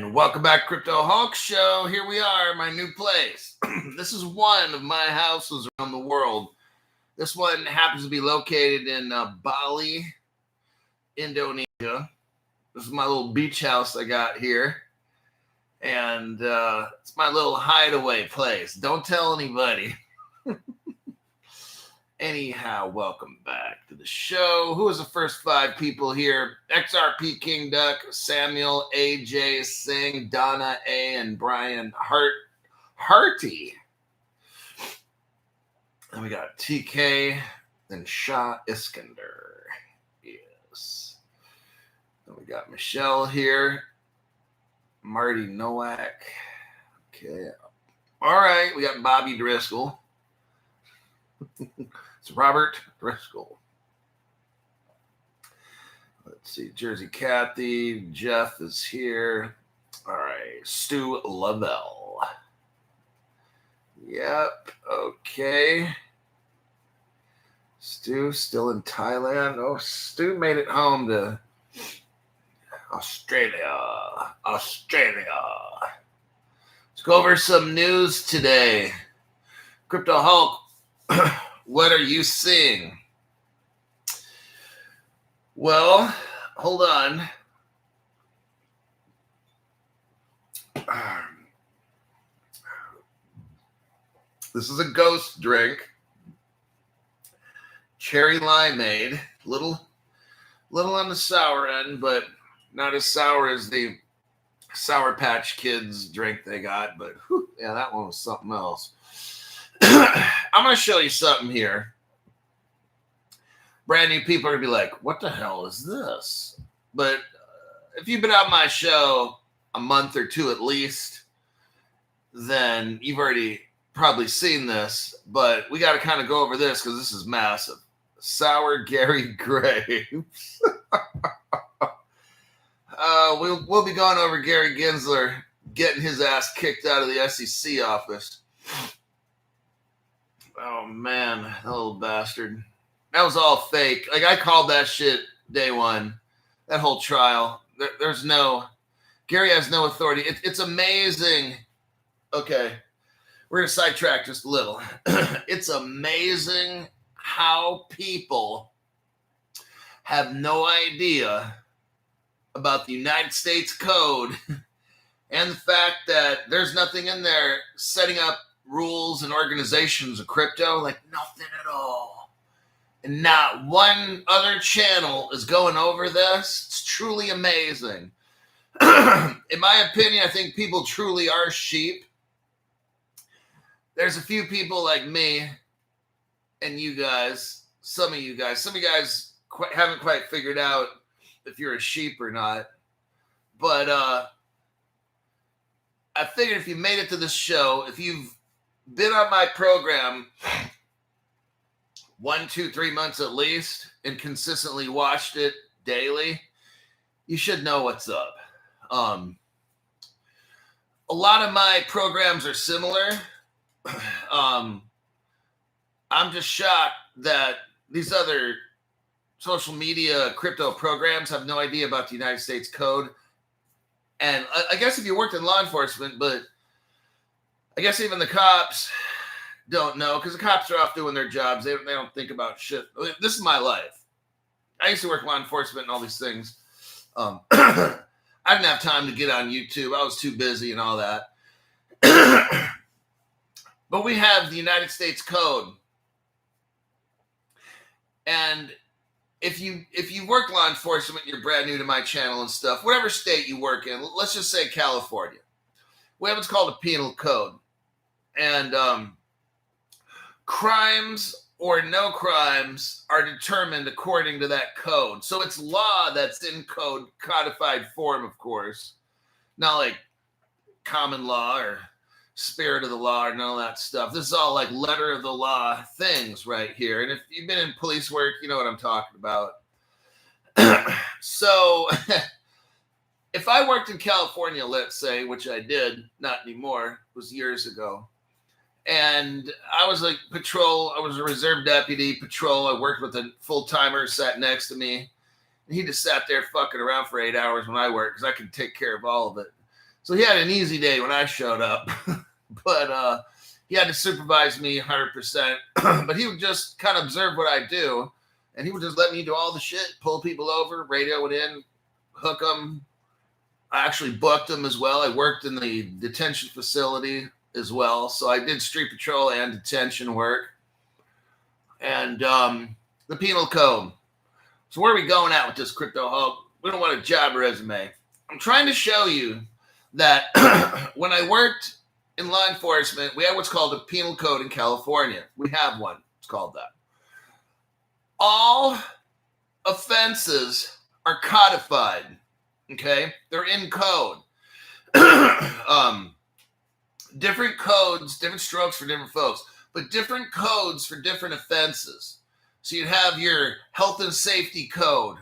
And welcome back, Crypto Hulk Show. Here we are, my new place. This is one of my houses around the world. This one happens to be located in Bali, Indonesia. This is my little beach house I got here. And it's my little hideaway place. Don't tell anybody. Anyhow, welcome back to the show. Who is the first five people here? XRP King Duck, Samuel, AJ Singh, Donna A, and Brian Harty. Then we got TK, then Shah Iskander. Yes. Then we got Michelle here. Marty Nowak. Okay. All right. We got Bobby Driscoll. It's Robert Driscoll. Let's see. Jersey Kathy. Jeff is here. All right. Stu Lavelle. Yep. Okay. Stu still in Thailand. Oh, Stu made it home to Australia. Let's go over some news today. Crypto Hulk. What are you seeing? Well, hold on. This is a ghost drink. Cherry limeade. Little on the sour end, but not as sour as the Sour Patch Kids drink they got. But whew, yeah, that one was something else. I'm going to show you something here. Brand new people are going to be like, what the hell is this? But if you've been on my show a month or two at least, then you've already probably seen this. But we got to kind of go over this because this is massive. Sour Gary Grapes. We'll be going over Gary Gensler getting his ass kicked out of the SEC office. Oh, man, that little bastard. That was all fake. Like, I called that shit day one. That whole trial. There's no... Gary has no authority. It's amazing. Okay, we're going to sidetrack just a little. It's amazing how people have no idea about the United States Code and the fact that there's nothing in there setting up rules and organizations of crypto, like nothing at all. And not one other channel is going over this. It's truly amazing. In my opinion, I think people truly are sheep. There's a few people like me and you guys, some of you guys haven't quite figured out if you're a sheep or not. But I figured if you made it to this show, if you've been on my program 1, 2, 3 months at least and consistently watched it daily, you should know what's up. A lot of my programs are similar. I'm just shocked that these other social media crypto programs have no idea about the United States Code. And I guess if you worked in law enforcement, but I guess even the cops don't know because the cops are off doing their jobs. They don't think about shit. This is my life. I used to work law enforcement and all these things. I didn't have time to get on YouTube. I was too busy and all that. But we have the United States Code. And if you work law enforcement, you're brand new to my channel and stuff, whatever state you work in, let's just say California. We have what's called a penal code. And crimes or no crimes are determined according to that code. So it's law that's in code, codified form, of course. Not like common law or spirit of the law or none of that stuff. This is all like letter of the law things right here. And if you've been in police work, you know what I'm talking about. So if I worked in California, let's say, which I did, not anymore, it was years ago. And I was like patrol. I was a reserve deputy patrol. I worked with a full-timer sat next to me. And he just sat there fucking around for 8 hours when I worked because I could take care of all of it. So he had an easy day when I showed up, but he had to supervise me 100%. But he would just kind of observe what I do, and he would just let me do all the shit, pull people over, radio it in, hook them. I actually booked them as well. I worked in the detention facility as well, so I did street patrol and detention work. And the penal code. So where are we going at with this, Crypto Hulk? We don't want a job resume. I'm trying to show you that when I worked in law enforcement, we have what's called a penal code in California. We have one. It's called that. All offenses are codified. Okay? They're in code. Different codes, different strokes for different folks, but different codes for different offenses. So you'd have your health and safety code.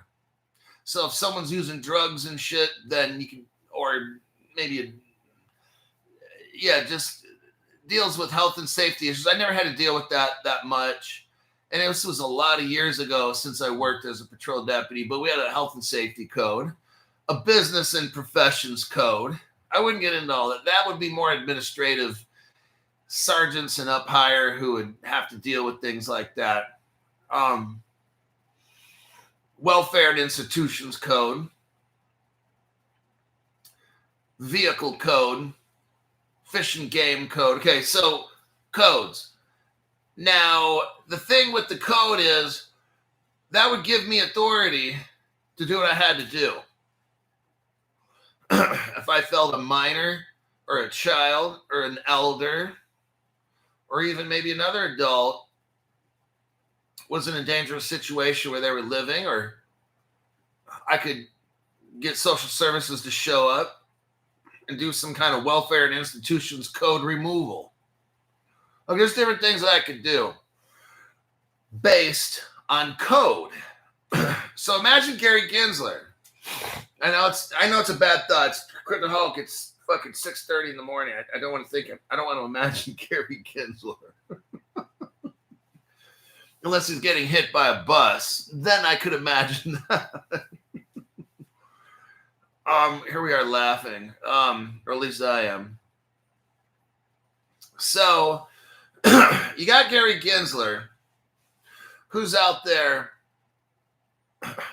So if someone's using drugs and shit, then you can, or maybe, just deals with health and safety issues. I never had to deal with that much. And this was a lot of years ago since I worked as a patrol deputy, but we had a health and safety code, a business and professions code. I wouldn't get into all that. That would be more administrative sergeants and up higher who would have to deal with things like that. Welfare and institutions code, vehicle code, fish and game code. Okay, so codes. Now, the thing with the code is that would give me authority to do what I had to do. If I felt a minor or a child or an elder or even maybe another adult was in a dangerous situation where they were living, or I could get social services to show up and do some kind of welfare and institutions code removal. Okay, there's different things that I could do based on code. So imagine Gary Gensler. I know it's a bad thought. It's Crypto Hulk. It's fucking 6:30 in the morning. I don't want to think. I don't want to imagine Gary Gensler. Unless he's getting hit by a bus, then I could imagine that. Here we are laughing, or at least I am. So you got Gary Gensler, who's out there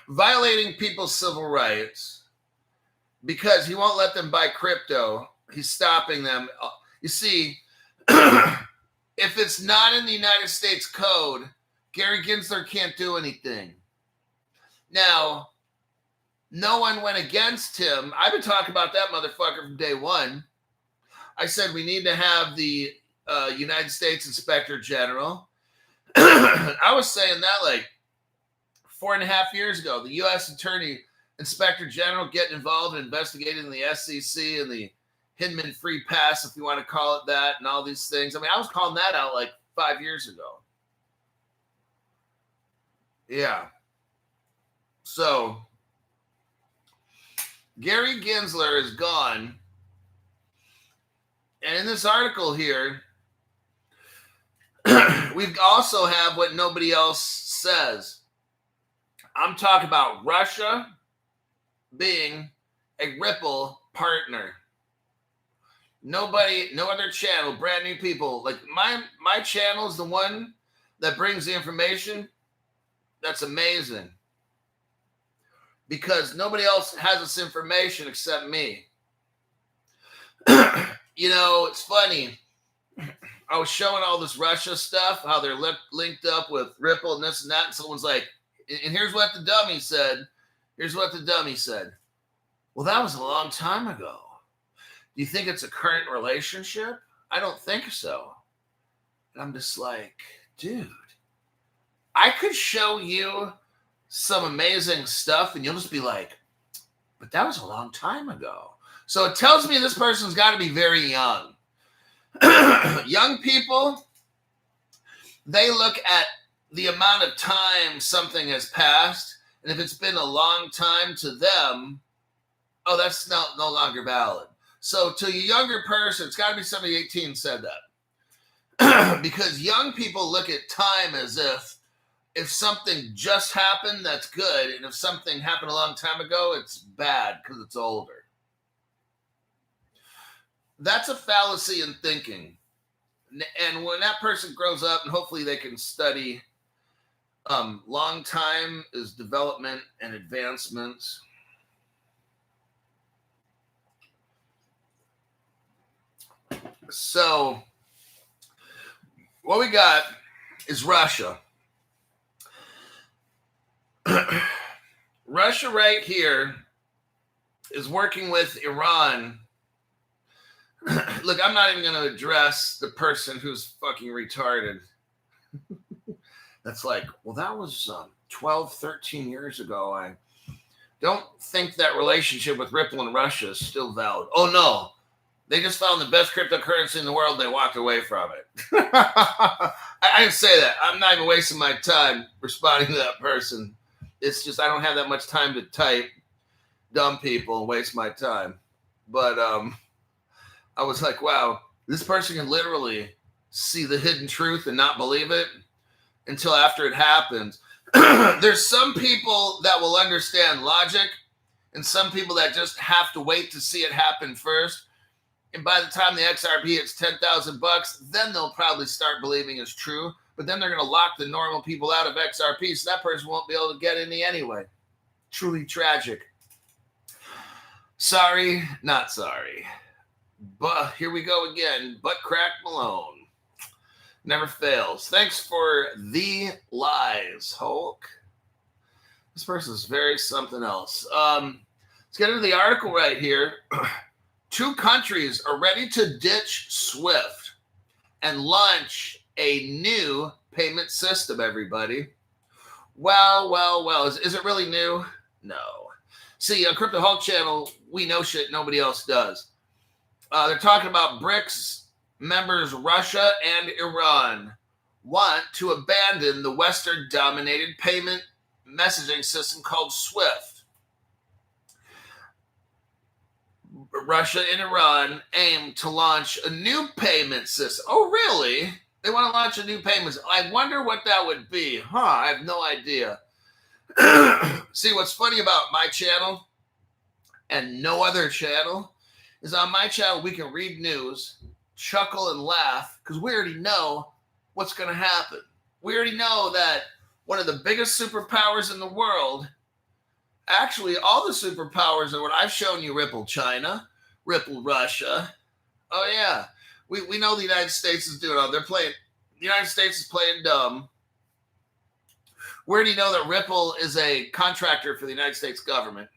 violating people's civil rights because he won't let them buy crypto. He's stopping them. You see, if it's not in the United States code, Gary Gensler can't do anything. Now, no one went against him. I've been talking about that motherfucker from day one. I said we need to have the United States Inspector General. I was saying that like 4.5 years ago. The U.S. Attorney Inspector General getting involved in investigating the SEC and the Hinman Free Pass, if you want to call it that, and all these things. I mean, I was calling that out like 5 years ago. Yeah. So Gary Gensler is gone. And in this article here, we also have what nobody else says. I'm talking about Russia being a Ripple partner. Nobody, no other channel, brand new people. Like my channel is the one that brings the information. That's amazing. Because nobody else has this information except me. You know, it's funny. I was showing all this Russia stuff, how they're linked up with Ripple and this and that. And someone's like, and here's what the dummy said. Here's what the dummy said. Well, that was a long time ago. Do you think it's a current relationship? I don't think so. And I'm just like, dude, I could show you some amazing stuff and you'll just be like, but that was a long time ago. So it tells me this person's got to be very young. Young people, they look at the amount of time something has passed, and if it's been a long time to them, oh, that's no longer valid. So to a younger person, it's got to be somebody 18 said that. Because young people look at time as if something just happened, that's good, and if something happened a long time ago, it's bad because it's older. That's a fallacy in thinking. And when that person grows up, and hopefully they can study long time is development and advancements. So what we got is Russia. Russia right here is working with Iran. Look, I'm not even going to address the person who's fucking retarded. That's like, well, that was 12, 13 years ago. I don't think that relationship with Ripple and Russia is still valid. Oh, no. They just found the best cryptocurrency in the world. They walked away from it. I didn't say that. I'm not even wasting my time responding to that person. It's just I don't have that much time to type dumb people and waste my time. But I was like, wow, this person can literally see the hidden truth and not believe it until after it happens. There's some people that will understand logic and some people that just have to wait to see it happen first. And by the time the XRP hits $10,000, then they'll probably start believing it's true. But then they're going to lock the normal people out of XRP, so that person won't be able to get any anyway. Truly tragic. Sorry, not sorry. But here we go again. Butt crack Malone. Never fails. Thanks for the lies, Hulk. This person is very something else. Let's get into the article right here. 2 countries are ready to ditch SWIFT and launch a new payment system, everybody. Well. Is it really new? No. See, on Crypto Hulk channel, we know shit nobody else does. They're talking about BRICS members Russia and Iran want to abandon the Western-dominated payment messaging system called SWIFT. Russia and Iran aim to launch a new payment system. Oh, really? They want to launch a new payment system. I wonder what that would be. I have no idea. See, what's funny about my channel and no other channel is on my channel we can read news, chuckle and laugh because we already know what's going to happen. We already know that one of the biggest superpowers in the world, actually all the superpowers are what I've shown you: Ripple China, Ripple Russia. Oh yeah, we know the United States is doing all. The United States is playing dumb. We already know that Ripple is a contractor for the United States government.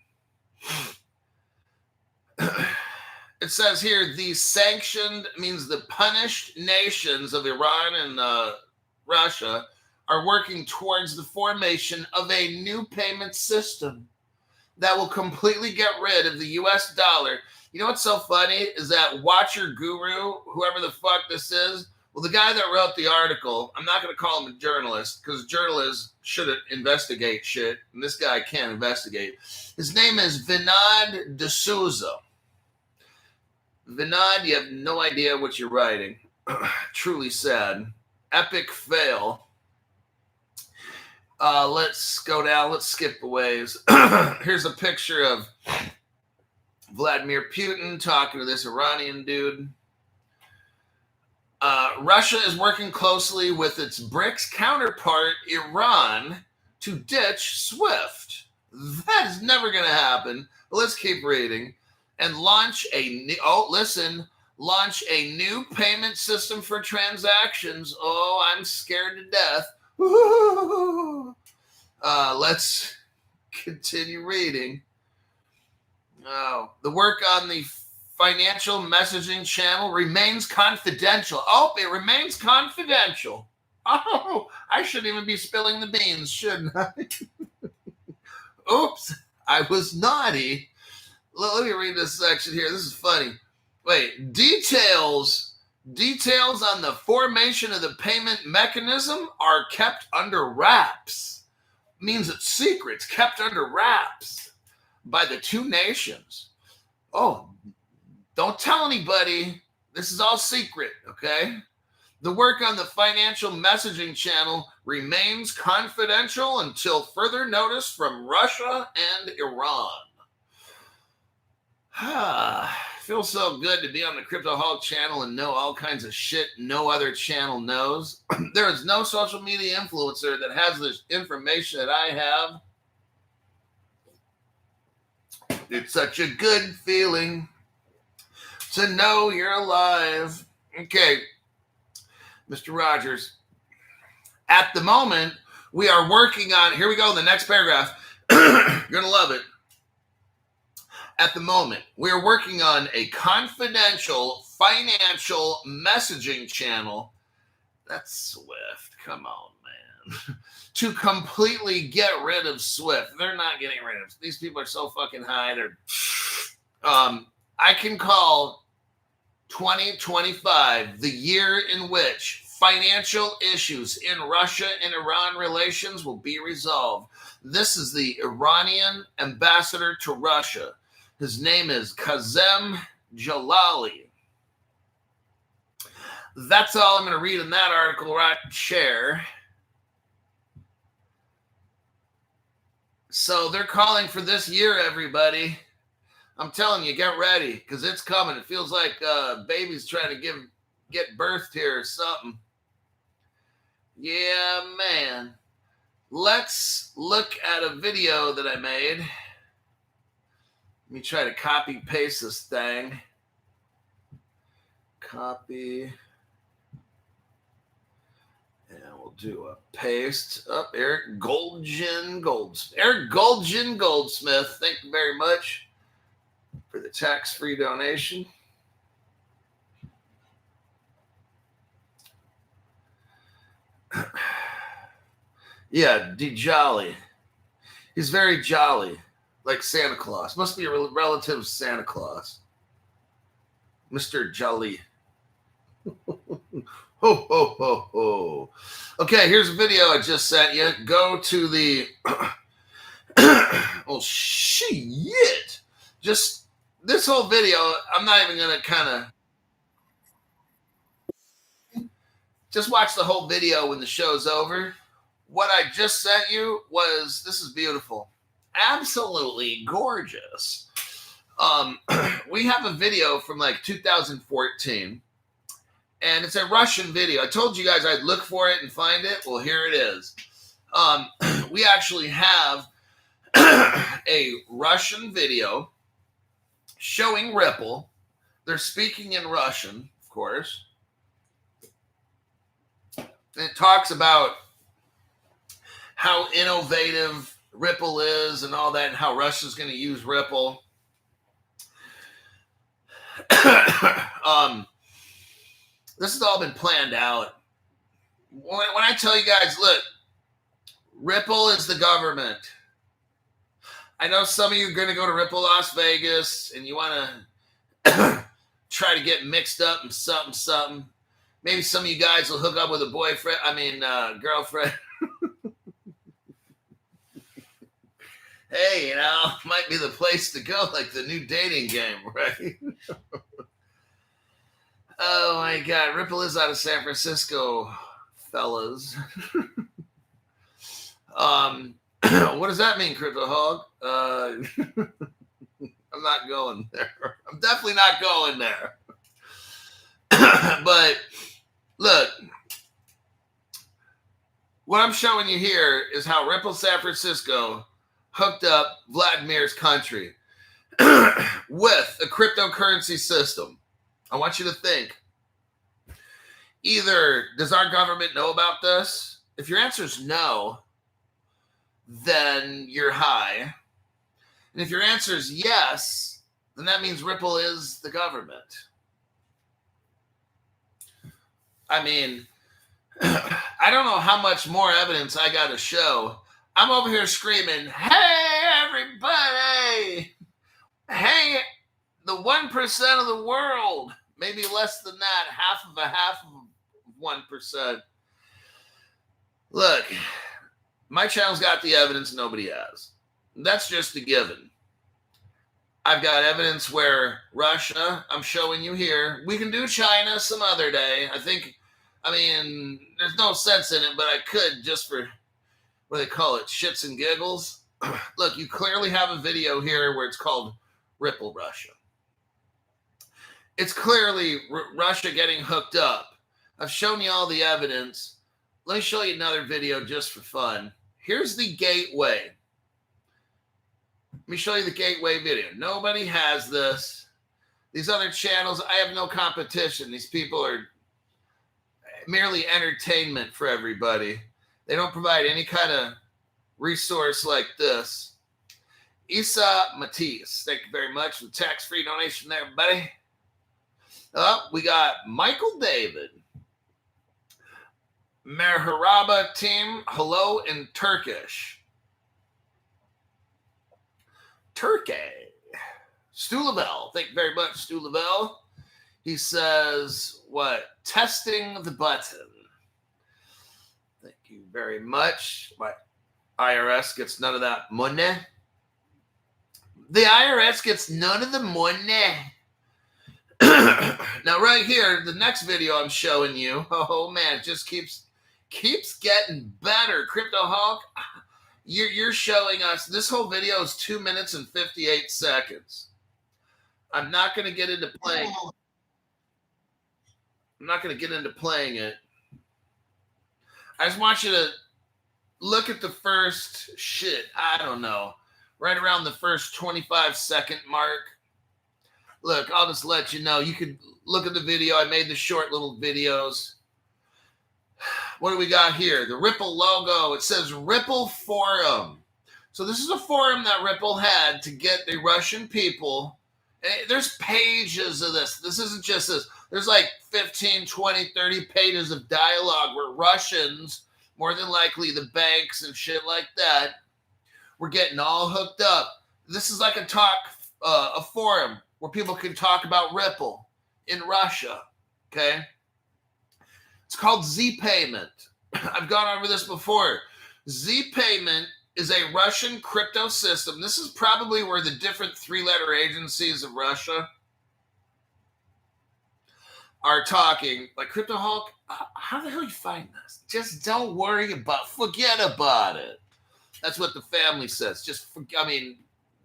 It says here, the sanctioned means the punished nations of Iran and Russia are working towards the formation of a new payment system that will completely get rid of the US dollar. You know what's so funny is that Watcher Guru, whoever the fuck this is, well, the guy that wrote the article, I'm not going to call him a journalist because journalists shouldn't investigate shit, and this guy can't investigate. His name is Vinod D'Souza. Vinod, you have no idea what you're writing. Truly sad. Epic fail. Let's go down. Let's skip a ways. Here's a picture of Vladimir Putin talking to this Iranian dude. Russia is working closely with its BRICS counterpart, Iran, to ditch SWIFT. That is never going to happen. But let's keep reading. And launch a new payment system for transactions. Oh, I'm scared to death. Let's continue reading. The work on the financial messaging channel remains confidential. Oh, it remains confidential. Oh, I shouldn't even be spilling the beans, shouldn't I? Oops, I was naughty. Let me read this section here. This is funny. Wait, details on the formation of the payment mechanism are kept under wraps. Means it's secret. It's kept under wraps by the 2 nations. Oh, don't tell anybody. This is all secret, okay? The work on the financial messaging channel remains confidential until further notice from Russia and Iran. feels so good to be on the Crypto Hog channel and know all kinds of shit no other channel knows. There is no social media influencer that has this information that I have. It's such a good feeling to know you're alive. Okay, Mr. Rogers. At the moment, we are working on, here we go, the next paragraph. You're going to love it. At the moment, we are working on a confidential financial messaging channel. That's Swift. Come on, man. To completely get rid of Swift. They're not getting rid of it. These people are so fucking high. I can call 2025 the year in which financial issues in Russia and Iran relations will be resolved. This is the Iranian ambassador to Russia. His name is Kazem Jalali. That's all I'm going to read in that article right share. So they're calling for this year, everybody. I'm telling you, get ready, because it's coming. It feels like baby's trying to get birthed here or something. Yeah, man. Let's look at a video that I made. Let me try to copy paste this thing. Copy. And we'll do a paste. Up, Eric Goldgen Goldsmith. Thank you very much for the tax-free donation. Yeah, jolly. He's very jolly. Like Santa Claus. Must be a relative of Santa Claus. Mr. Jolly. Ho, ho, ho, ho. Okay, here's a video I just sent you. Go to the... oh, shit. Just this whole video, I'm not even going to kind of... Just watch the whole video when the show's over. What I just sent you was... This is beautiful. Absolutely gorgeous. We have a video from like 2014, and it's a Russian video. I told you guys I'd look for it and find it. Well, here it is. We actually have a Russian video showing Ripple. They're speaking in Russian, of course. And it talks about how innovative Ripple is and all that, and how Russia's going to use Ripple. This has all been planned out. When I tell you guys, look, Ripple is the government. I know some of you are going to go to Ripple Las Vegas and you want to try to get mixed up in something. Maybe some of you guys will hook up with a girlfriend. Hey, might be the place to go, like the new dating game, right? Oh, my God. Ripple is out of San Francisco, fellas. What does that mean, Crypto Hog? I'm not going there. I'm definitely not going there. But, look. What I'm showing you here is how Ripple San Francisco hooked up Vladimir's country with a cryptocurrency system. I want you to think. Either does our government know about this? If your answer is no, then you're high. And if your answer is yes, then that means Ripple is the government. I mean, I don't know how much more evidence I got to show. I'm over here screaming, hey, everybody! Hey, the 1% of the world. Maybe less than that, half of 1%. Look, my channel's got the evidence nobody has. That's just a given. I've got evidence where Russia, I'm showing you here. We can do China some other day. There's no sense in it, but I could just for, what do they call it, shits and giggles. Look, you clearly have a video here where it's called Ripple Russia. it's clearly Russia getting hooked up. I've shown you all the evidence. Let me show you another video just for fun. Here's the gateway. Let me show you the gateway video. Nobody has this. These other channels, I have no competition. These people are merely entertainment for everybody. They don't provide any kind of resource like this. Isa Matisse, thank you very much for the tax-free donation there, buddy. We got Michael David. Merhaba team, hello in Turkish. Turkey. Stu Lavelle, thank you very much, Stu Lavelle. He says, what? Testing the button. Thank you very much. My IRS gets none of that money. The IRS gets none of the money. Now, right here, the next video I'm showing you, oh man, it just keeps getting better. Crypto Hulk, you're showing us, this whole video is 2 minutes and 58 seconds. I'm not going to get into playing. I'm not going to get into playing it. I just want you to look at the first I don't know, right around the first 25-second mark. Look, I'll just let you know. You could look at the video. I made the short little videos. What do we got here? The Ripple logo. It says Ripple Forum. So this is a forum that Ripple had to get the Russian people. There's pages of this. This isn't just this. There's like 15, 20, 30 pages of dialogue where Russians, more than likely the banks and shit like that, were getting all hooked up. This is like a forum where people can talk about Ripple in Russia, okay? It's called Z-Payment. I've gone over this before. Z-Payment is a Russian crypto system. This is probably where the different three-letter agencies of Russia are talking. Like, Crypto Hulk, how the hell you find this? Just don't worry forget about it. That's what the family says.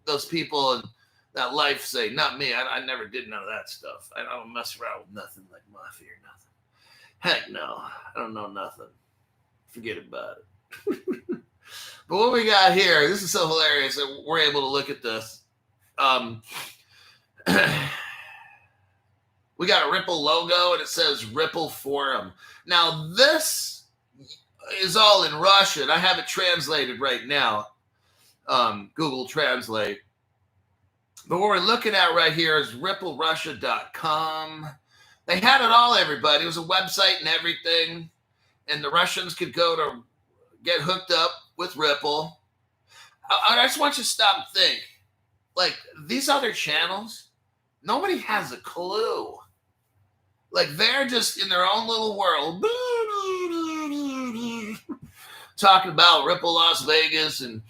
Those people in that life say, not me. I never did none of that stuff. I don't mess around with nothing like mafia or nothing. Heck no. I don't know nothing. Forget about it. But what we got here, this is so hilarious that we're able to look at this. We got a Ripple logo and it says Ripple Forum. Now this is all in Russian. I have it translated right now. Google Translate. But what we're looking at right here is ripplerussia.com. They had it all, everybody. It was a website and everything. And the Russians could go to get hooked up with Ripple. I just want you to stop and think. Like, these other channels, nobody has a clue. Like, they're just in their own little world. Talking about Ripple Las Vegas and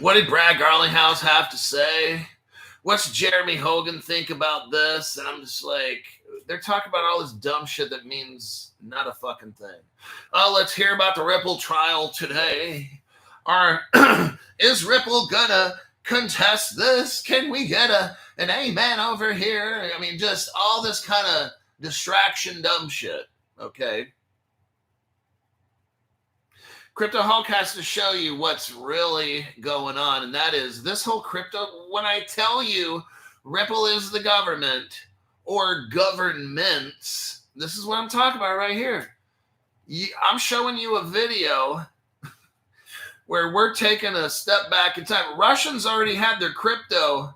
what did Brad Garlinghouse have to say? What's Jeremy Hogan think about this? And I'm just like, they're talking about all this dumb shit that means not a fucking thing. Oh, let's hear about the Ripple trial today. Is Ripple gonna contest this? Can we get an amen over here? I mean, just all this kind of distraction dumb shit, okay? Crypto Hulk has to show you what's really going on, and that is this whole crypto. When I tell you Ripple is the government or governments, this is what I'm talking about right here. I'm showing you a video where we're taking a step back in time. Russians already had their crypto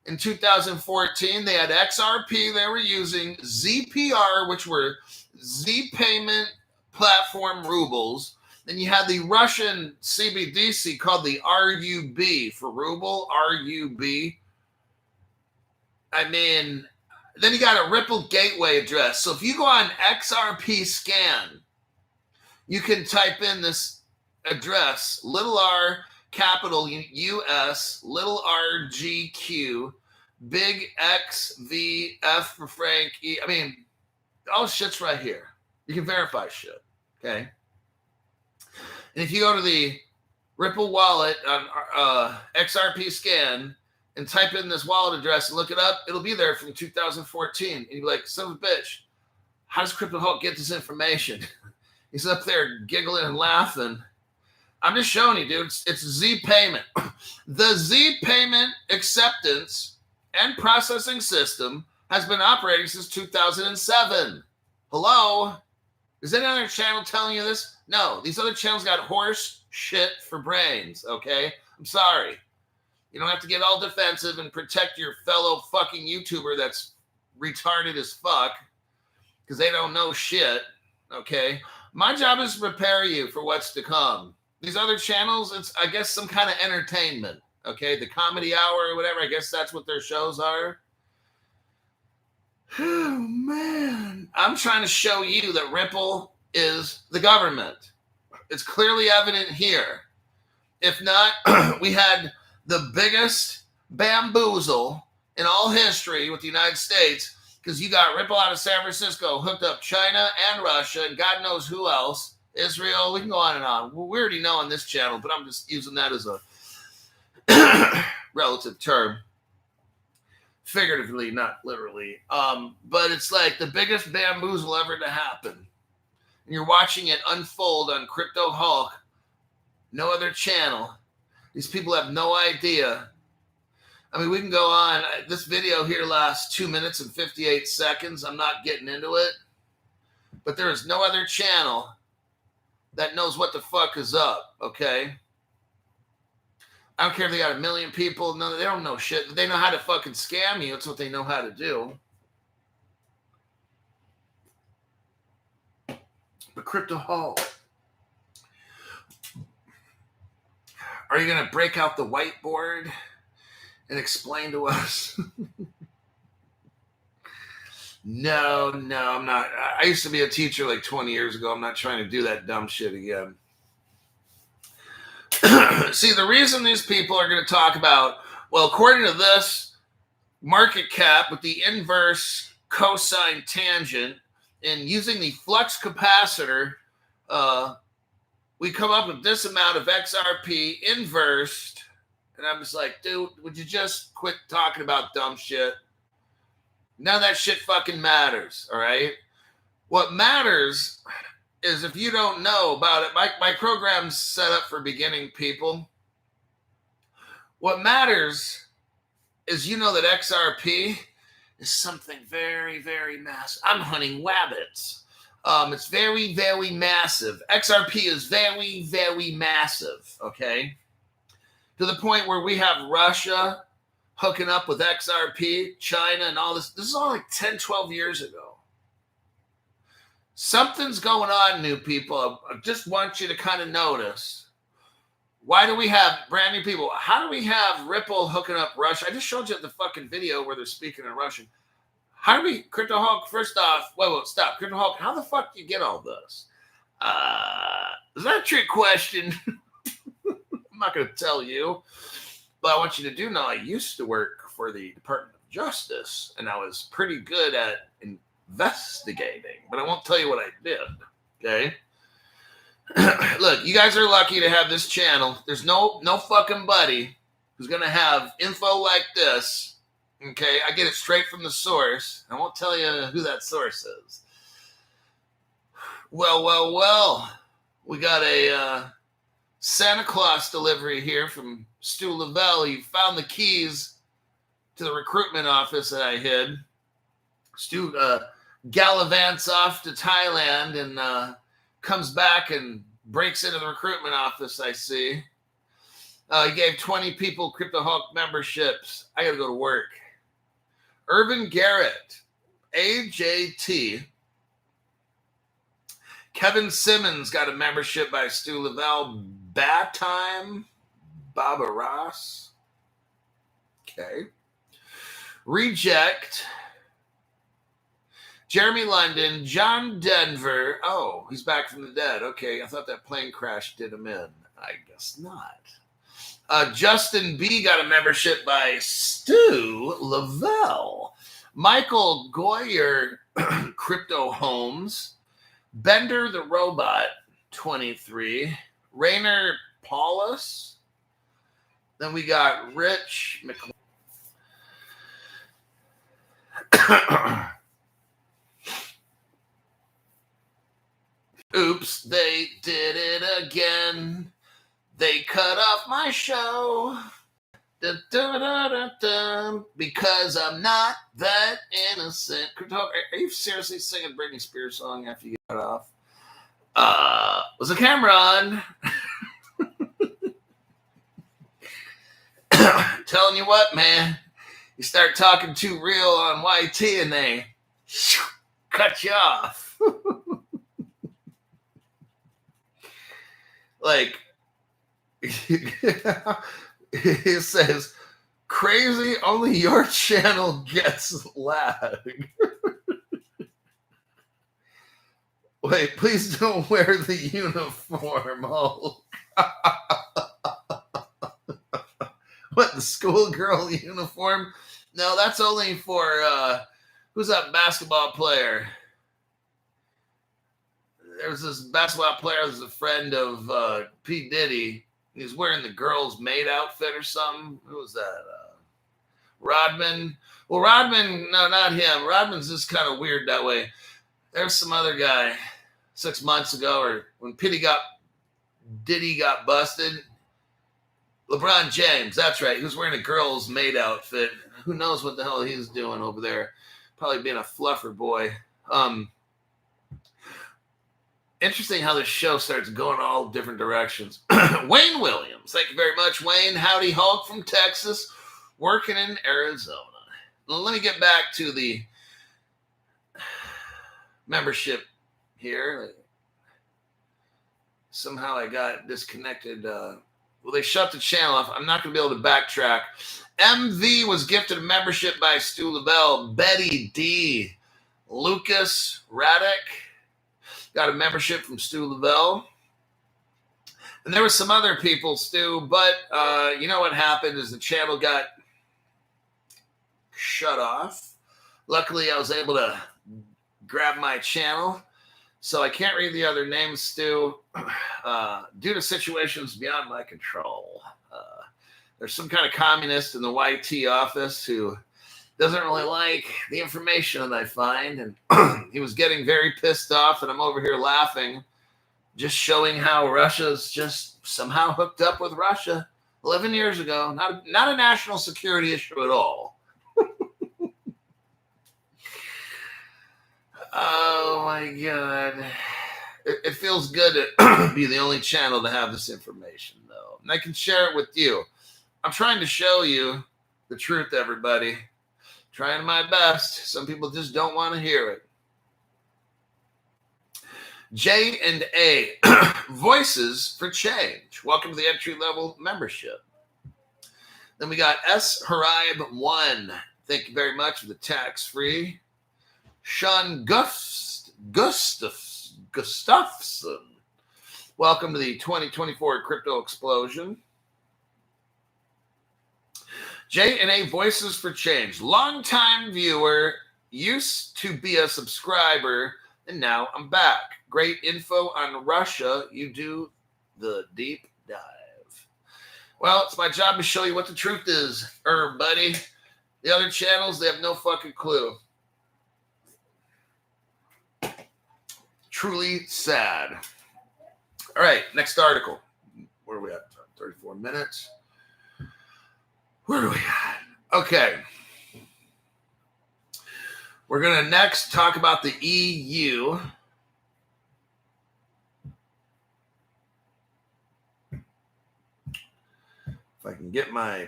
in 2014. They had XRP. They were using ZPR, which were Z payment platform rubles. Then you had the Russian CBDC called the RUB for ruble, RUB. I mean, then you got a Ripple gateway address. So if you go on XRP scan, you can type in this address, little r, capital US, little r, GQ, big X, V, F for Frank, E. I mean, all shit's right here. You can verify shit, okay? And if you go to the Ripple wallet on XRP scan, and type in this wallet address and look it up, it'll be there from 2014. And you'll be like, son of a bitch, how does Crypto Hulk get this information? He's up there giggling and laughing. I'm just showing you, dude. It's Z payment. The Z payment acceptance and processing system has been operating since 2007. Hello? Is any other channel telling you this? No. These other channels got horse shit for brains, okay? I'm sorry. You don't have to get all defensive and protect your fellow fucking YouTuber that's retarded as fuck because they don't know shit, okay? My job is to prepare you for what's to come. These other channels, it's, I guess, some kind of entertainment, okay? The comedy hour or whatever, I guess that's what their shows are. Oh, man. I'm trying to show you that Ripple is the government. It's clearly evident here. If not, we had the biggest bamboozle in all history with the United States because you got Ripple out of San Francisco, hooked up China and Russia, and God knows who else. Israel, we can go on and on. Well, we already know on this channel, but I'm just using that as a relative term. Figuratively, not literally. But it's like the biggest bamboozle ever to happen. And you're watching it unfold on Crypto Hulk. No other channel. These people have no idea. I mean, we can go on. This video here lasts 2 minutes and 58 seconds. I'm not getting into it. But there is no other channel that knows what the fuck is up, okay? I don't care if they got 1 million people. No, they don't know shit. They know how to fucking scam you. That's what they know how to do. But Crypto Hulk, are you going to break out the whiteboard and explain to us? No, I'm not. I used to be a teacher like 20 years ago. I'm not trying to do that dumb shit again. See, the reason these people are going to talk about, well, according to this market cap with the inverse cosine tangent and using the flux capacitor, we come up with this amount of XRP inversed. And I'm just like, dude, would you just quit talking about dumb shit? None of that shit fucking matters, all right? What matters is if you don't know about it, my program's set up for beginning people. What matters is you know that XRP is something very, very massive. I'm hunting rabbits. It's very, very massive. XRP is very, very massive, okay? To the point where we have Russia hooking up with XRP, China, and all this. This is all like 10, 12 years ago. Something's going on, new people. I just want you to kind of notice. Why do we have brand new people? How do we have Ripple hooking up Russia? I just showed you the fucking video where they're speaking in Russian. How do we, Crypto Hulk, first off, wait, stop. Crypto Hulk, how the fuck do you get all this? Is that a trick question? I'm not going to tell you. But I want you to do know I used to work for the Department of Justice, and I was pretty good at investigating. But I won't tell you what I did, okay? Look, you guys are lucky to have this channel. There's no fucking buddy who's going to have info like this, okay? I get it straight from the source. I won't tell you who that source is. Well. We got a Santa Claus delivery here from Stu Lavelle. He found the keys to the recruitment office that I hid. Stu gallivants off to Thailand and comes back and breaks into the recruitment office, I see. He gave 20 people Crypto Hulk memberships. I got to go to work. Irvin Garrett, AJT. Kevin Simmons got a membership by Stu Lavelle. Bad Time, Baba Ross. Okay. Reject. Jeremy London, John Denver. Oh, he's back from the dead. Okay, I thought that plane crash did him in. I guess not. Justin B got a membership by Stu Lavelle. Michael Goyer, Crypto Homes. Bender the Robot, 23. Rainer Paulus. Then we got Rich Oops, they did it again. They cut off my show. Dun, dun, dun, dun, dun, because I'm not that innocent. Are you seriously singing a Britney Spears song after you got off? Was the camera on? Telling you what, man. You start talking too real on YT and they cut you off. Like, he says, crazy, only your channel gets lag. Wait, please don't wear the uniform, Hulk. What, the schoolgirl uniform? No, that's only for, who's that basketball player? There was this basketball player who was a friend of P. Diddy. He was wearing the girl's maid outfit or something. Who was that? Rodman. Well, Rodman, no, not him. Rodman's just kind of weird that way. There's some other guy 6 months ago, or when Diddy got busted. LeBron James, that's right. He was wearing a girl's maid outfit. Who knows what the hell he's doing over there? Probably being a fluffer boy. Interesting how this show starts going all different directions. Wayne Williams. Thank you very much, Wayne. Howdy Hulk from Texas, working in Arizona. Well, let me get back to the membership here. Somehow I got disconnected. Well, they shut the channel off. I'm not going to be able to backtrack. MV was gifted a membership by Stu Lavelle. Betty D. Lucas Radek got a membership from Stu Lavelle. And there were some other people, Stu, but you know what happened is the channel got shut off. Luckily, I was able to grab my channel. So I can't read the other names, Stu, due to situations beyond my control. There's some kind of communist in the YT office who doesn't really like the information that I find. And he was getting very pissed off, and I'm over here laughing, just showing how Russia's just somehow hooked up with Russia 11 years ago. Not a national security issue at all. Oh, my God. It feels good to be the only channel to have this information, though. And I can share it with you. I'm trying to show you the truth, everybody. Trying my best. Some people just don't want to hear it. J and A, Voices for Change. Welcome to the entry-level membership. Then we got S. Harib 1. Thank you very much for the tax-free. Sean Gustafson. Welcome to the 2024 Crypto Explosion. J&A Voices for Change. Longtime viewer, used to be a subscriber, and now I'm back. Great info on Russia. You do the deep dive. Well, it's my job to show you what the truth is, buddy. The other channels, they have no fucking clue. Truly sad. All right, next article. Where are we at? 34 minutes. Where are we at? Okay. We're going to next talk about the EU. If I can get my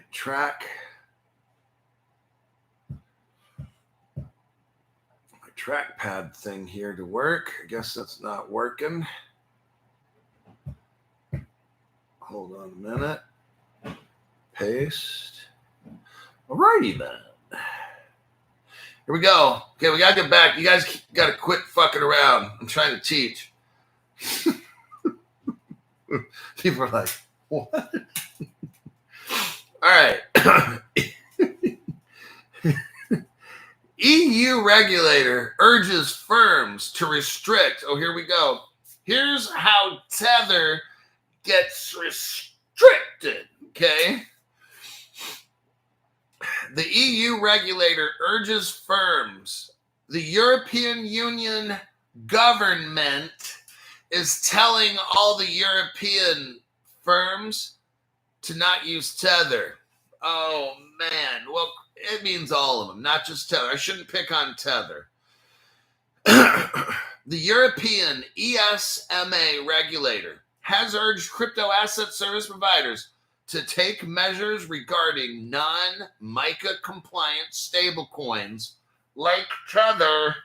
trackpad thing here to work. I guess that's not working. Hold on a minute. Paste. Alrighty then. Here we go. Okay, we got to get back. You guys got to quit fucking around. I'm trying to teach. People are like, what? All right. EU regulator urges firms to restrict. Oh, here we go. Here's how Tether gets restricted. Okay. The EU regulator urges firms. The European Union government is telling all the European firms to not use Tether. Oh, man. Well, it means all of them, not just Tether. I shouldn't pick on Tether. The European ESMA regulator has urged crypto asset service providers to take measures regarding non-MiCA compliant stablecoins like Tether.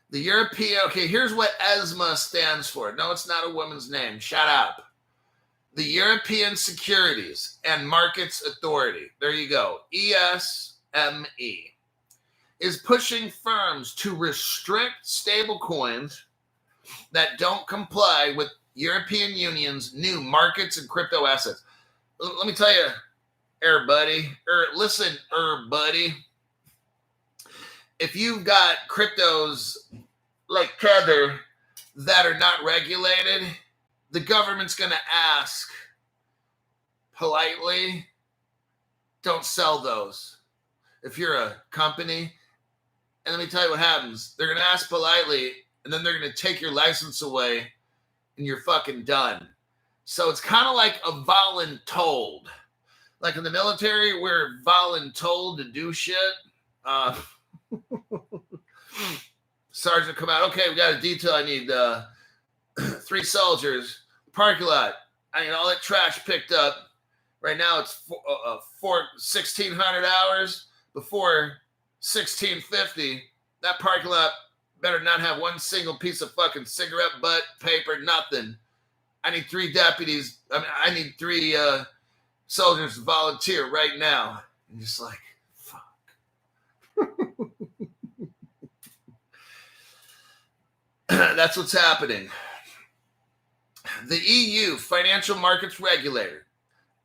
The European, okay, here's what ESMA stands for. No, it's not a woman's name. Shut up. The European Securities and Markets Authority, there you go, ESME, is pushing firms to restrict stablecoins that don't comply with European Union's new markets and crypto assets. Let me tell you, buddy, if you've got cryptos like Tether that are not regulated, the government's going to ask politely, don't sell those. If you're a company, and let me tell you what happens. They're going to ask politely, and then they're going to take your license away, and you're fucking done. So it's kind of like a voluntold. Like in the military, we're voluntold to do shit. Sergeant come out. Okay, we got a detail. I need 3 soldiers. Parking lot. I need all that trash picked up. Right now it's 1,600 hours. Before 1650, that parking lot better not have one single piece of fucking cigarette butt, paper, nothing. I need 3 deputies. I need 3 soldiers to volunteer right now. And just like, fuck. That's what's happening. The EU Financial Markets Regulator,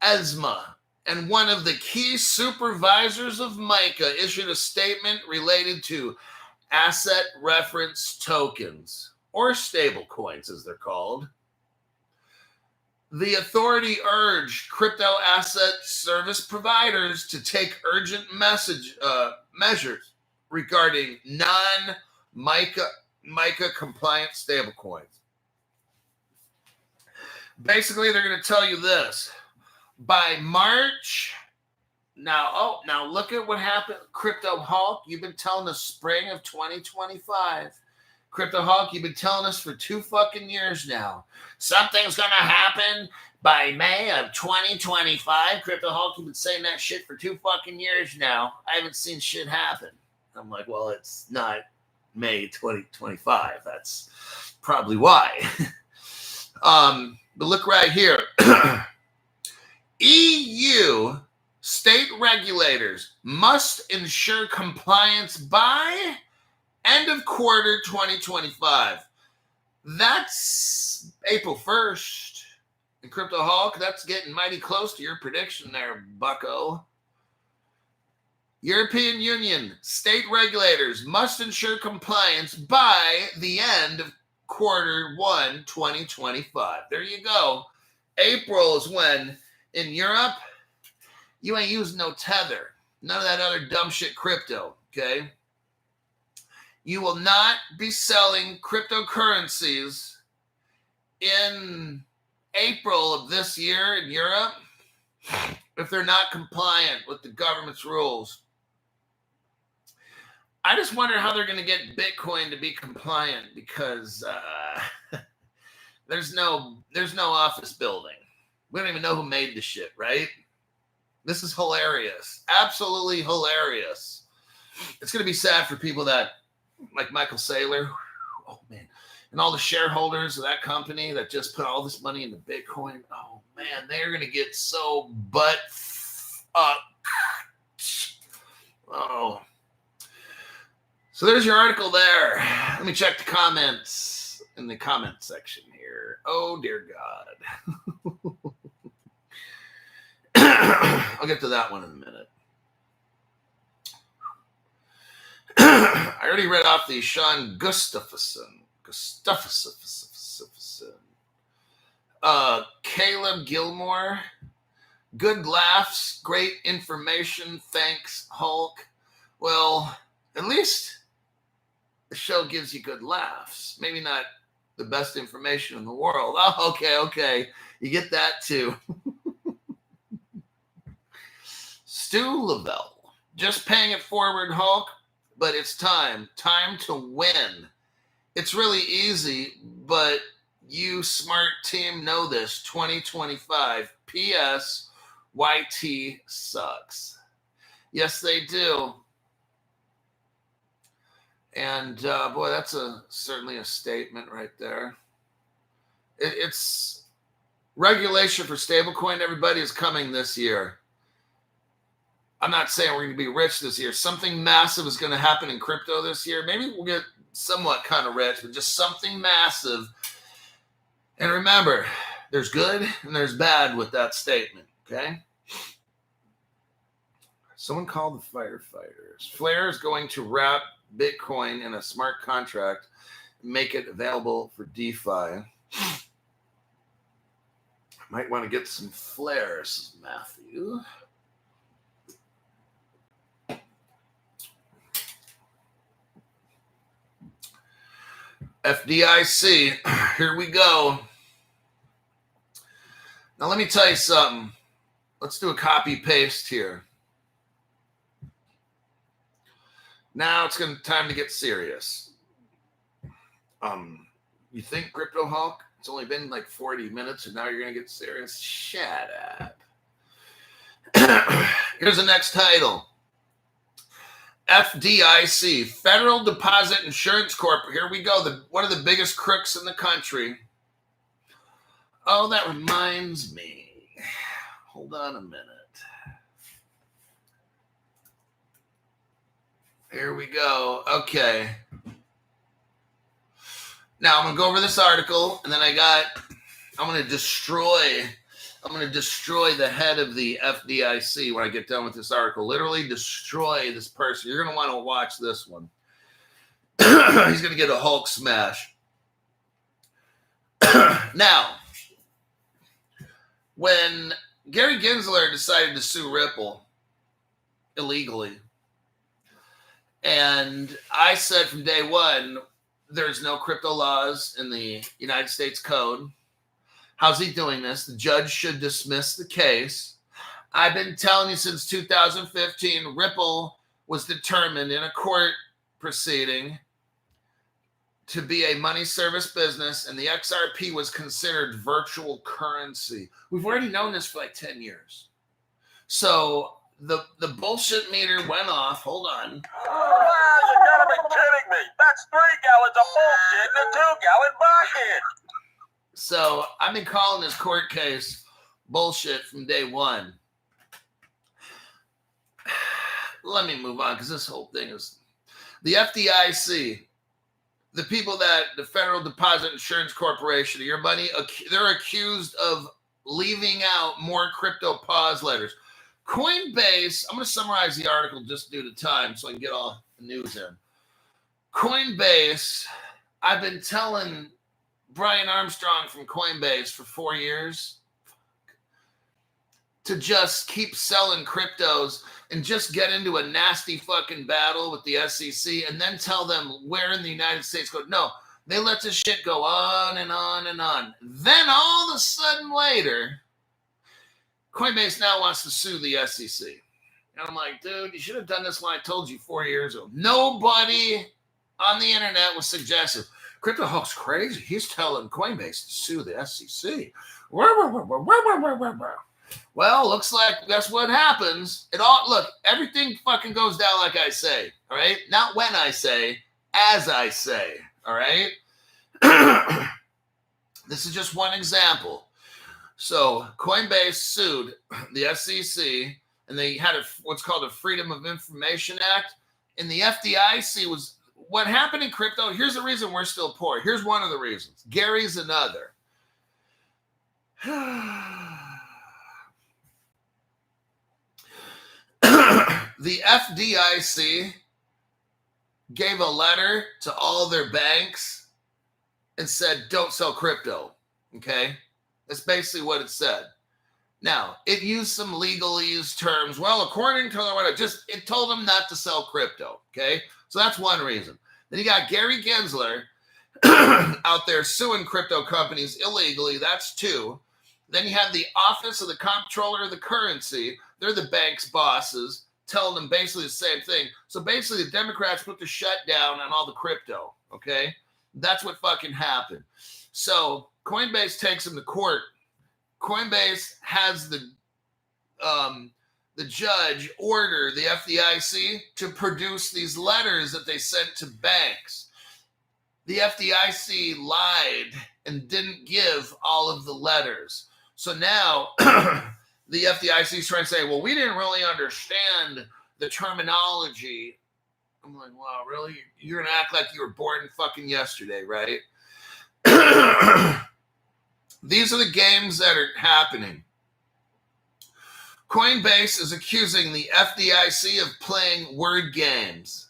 ESMA, and one of the key supervisors of MiCA issued a statement related to asset reference tokens, or stablecoins as they're called. The authority urged crypto asset service providers to take urgent measures regarding non-MiCA compliant stablecoins. Basically, they're going to tell you this. By March, now look at what happened. Crypto Hulk, you've been telling us spring of 2025. Crypto Hulk, you've been telling us for 2 fucking years now. Something's going to happen by May of 2025. Crypto Hulk, you've been saying that shit for 2 fucking years now. I haven't seen shit happen. I'm like, well, it's not May 2025. That's probably why. But look right here. EU state regulators must ensure compliance by end of quarter 2025. That's April 1st. And Crypto Hulk, that's getting mighty close to your prediction there, bucko. European Union state regulators must ensure compliance by the end of quarter 1 2025. There you go. April is when in Europe you ain't using no Tether, none of that other dumb shit crypto, okay? You will not be selling cryptocurrencies in April of this year in Europe if they're not compliant with the government's rules. I just wonder how they're going to get Bitcoin to be compliant because there's no office building. We don't even know who made the shit, right? This is hilarious. Absolutely hilarious. It's going to be sad for people that, like Michael Saylor, oh man, and all the shareholders of that company that just put all this money into Bitcoin. Oh man, they're going to get so butt fucked. Oh. So there's your article there. Let me check the comments in the comment section here. Oh, dear God. I'll get to that one in a minute. I already read off the Sean Gustafson. Caleb Gilmore. Good laughs, great information. Thanks, Hulk. Well, at least the show gives you good laughs. Maybe not the best information in the world. Oh, okay. You get that too. Stu Lavelle. Just paying it forward, Hulk, but it's time. Time to win. It's really easy, but you smart team know this. 2025. P.S. YT sucks. Yes, they do. And boy, that's certainly a statement right there. It's regulation for stablecoin. Everybody is coming this year. I'm not saying we're going to be rich this year. Something massive is going to happen in crypto this year. Maybe we'll get somewhat kind of rich, but just something massive. And remember, there's good and there's bad with that statement, okay? Someone called the firefighters. Flare is going to wrap Bitcoin in a smart contract and make it available for DeFi. Might want to get some flares, Matthew. FDIC, here we go. Now, let me tell you something. Let's do a copy paste here. Now it's time to get serious. You think Crypto Hulk? It's only been like 40 minutes and now you're going to get serious? Shut up. Here's the next title. FDIC, Federal Deposit Insurance Corp. Here we go. One of the biggest crooks in the country. Oh, that reminds me. Hold on a minute. Here we go. Okay. Now I'm going to go over this article, and then I'm going to destroy the head of the FDIC when I get done with this article. Literally destroy this person. You're going to want to watch this one. He's going to get a Hulk smash. Now, when Gary Gensler decided to sue Ripple illegally, and I said from day one, there's no crypto laws in the United States Code. How's he doing this? The judge should dismiss the case. I've been telling you since 2015, Ripple was determined in a court proceeding to be a money service business, and the XRP was considered virtual currency. We've already known this for like 10 years. So the bullshit meter went off. Hold on. You gotta be kidding me. That's 3 gallons of bullshit in a 2-gallon bucket. So I've been calling this court case bullshit from day one. Let me move on because this whole thing is the FDIC, the people that the Federal Deposit Insurance Corporation, your money, they're accused of leaving out more crypto pause letters. Coinbase, I'm going to summarize the article just due to time so I can get all the news in. Coinbase, I've been telling Brian Armstrong from Coinbase for 4 years to just keep selling cryptos and just get into a nasty fucking battle with the SEC and then tell them where in the United States go. No, they let this shit go on and on and on. Then all of a sudden later, Coinbase now wants to sue the SEC. And I'm like, dude, you should have done this when I told you 4 years ago. Nobody on the internet was suggestive. Crypto Hulk's crazy. He's telling Coinbase to sue the SEC. Well, looks like that's what happens. Everything fucking goes down like I say, all right? Not when I say, as I say, all right? This is just one example. So Coinbase sued the SEC, and they had what's called a Freedom of Information Act, and the FDIC was... What happened in crypto, here's the reason we're still poor. Here's one of the reasons. Gary's another. The FDIC gave a letter to all their banks and said, don't sell crypto. Okay? That's basically what it said. Now, it used some legalese terms. Well, according to it told them not to sell crypto. Okay, so that's one reason. Then you got Gary Gensler out there suing crypto companies illegally. That's two. Then you have the Office of the Comptroller of the Currency. They're the bank's bosses, telling them basically the same thing. So basically, the Democrats put the shutdown on all the crypto. Okay, that's what fucking happened. So Coinbase takes them to court. Coinbase has the judge order the FDIC to produce these letters that they sent to banks. The FDIC lied and didn't give all of the letters. So now the FDIC is trying to say, well, we didn't really understand the terminology. I'm like, wow, really? You're going to act like you were born fucking yesterday, right? These are the games that are happening. Coinbase is accusing the FDIC of playing word games.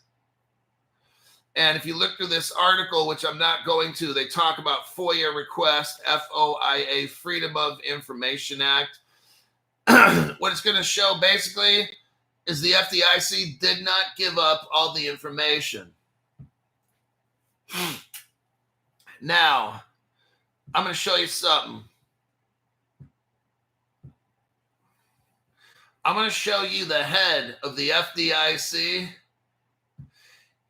And if you look through this article, which I'm not going to, they talk about FOIA request, FOIA, Freedom of Information Act. What it's going to show basically is the FDIC did not give up all the information. Now, I'm going to show you something. I'm going to show you the head of the FDIC.